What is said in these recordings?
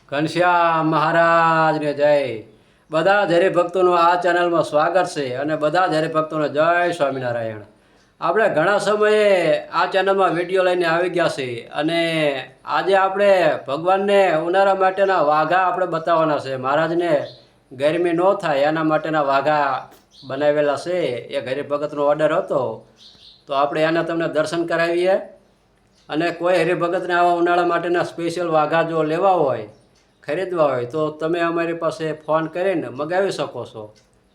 ઘનશ્યામ મહારાજને જય. બધા જ હરિભક્તોનું આ ચેનલમાં સ્વાગત છે અને બધા જ હરિભક્તોને જય સ્વામિનારાયણ. આપણે ઘણા સમયે આ ચેનલમાં વિડીયો લઈને આવી ગયા છે અને આજે આપણે ભગવાનને ઉનાળા માટેના વાઘા આપણે બતાવવાના છે. મહારાજને ગરમી ન થાય એના માટેના વાઘા બનાવેલા છે. એક હરિભગતનો ઓર્ડર હતો તો આપણે એના તમને દર્શન કરાવીએ. અને કોઈ હરિભગતને આવા ઉનાળા માટેના સ્પેશિયલ વાઘા જો લેવા હોય, ખરીદવા હોય તો તમે અમારી પાસે ફોન કરીને મગાવી શકો છો.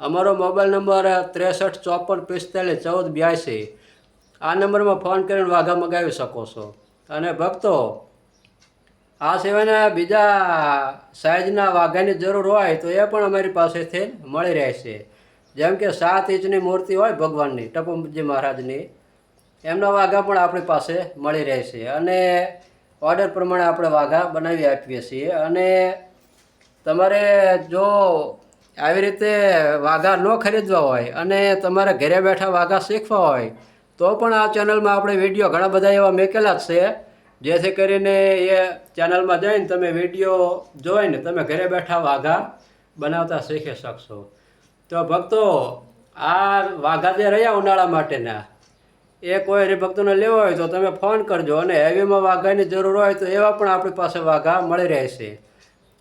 અમારો મોબાઈલ નંબર 6354451482. આ નંબરમાં ફોન કરીને વાઘા મગાવી શકો છો. અને ભક્તો, આ સિવાયના બીજા સાઇઝના વાઘાની જરૂર હોય તો એ પણ અમારી પાસેથી મળી રહેશે. જેમ કે 7 ઇંચની મૂર્તિ હોય ભગવાનની, ટપુજી મહારાજની, એમના વાઘા પણ આપણી પાસે મળી રહેશે. અને ઓર્ડર પ્રમાણે આપણે વાઘા બનાવી આપીએ છીએ. અને તમારે જો આવી રીતે વાઘા ન ખરીદવા હોય અને તમારે ઘરે બેઠા વાઘા શીખવા હોય તો પણ આ ચેનલમાં આપણે વિડીયો ઘણા બધા એવા મૂકેલા જ છે, જેથી કરીને એ ચેનલમાં જઈને તમે વિડીયો જોઈને તમે ઘરે બેઠા વાઘા બનાવતા શીખી શકશો. તો ભક્તો, આ વાઘા જે રહ્યા ઉનાળા માટેના, એ કોઈ હરિભક્તોને લેવો હોય તો તમે ફોન કરજો. અને હેવીમાં વાઘાની જરૂર હોય તો એવા પણ આપણી પાસે વાઘા મળી રહેશે.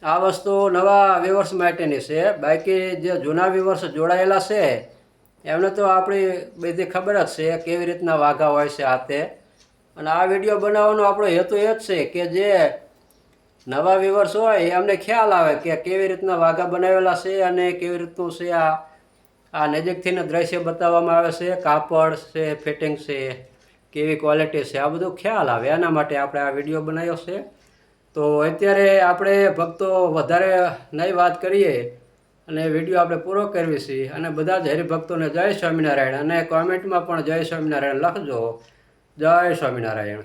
આ વસ્તુ નવા વ્યુઅર્સ માટેની છે. બાકી જે જૂના વ્યુઅર્સ જોડાયેલા છે એમને તો આપણી બધી ખબર જ છે કેવી રીતના વાઘા હોય છે આ તે. અને આ વિડીયો બનાવવાનો આપણો હેતુ એ જ છે કે જે નવા વ્યુઅર્સ હોય એમને ખ્યાલ આવે કે કેવી રીતના વાઘા બનાવેલા છે અને કેવી રીતનું છે આ નજીકથીને દ્રશ્ય બતાવવામાં આવે છે, કાપડ છે, ફિટિંગ છે, કેવી ક્વોલિટી છે, આ બધું ખ્યાલ આવે એના માટે આપણે આ વિડીયો બનાવ્યો છે. તો અત્યારે આપણે ભક્તો વધારે નહીં વાત કરીએ અને વિડીયો આપણે પૂરો કરવી છે. અને બધા જ હરિભક્તોને જય સ્વામિનારાયણ. અને કોમેન્ટમાં પણ જય સ્વામિનારાયણ લખજો. જય સ્વામિનારાયણ.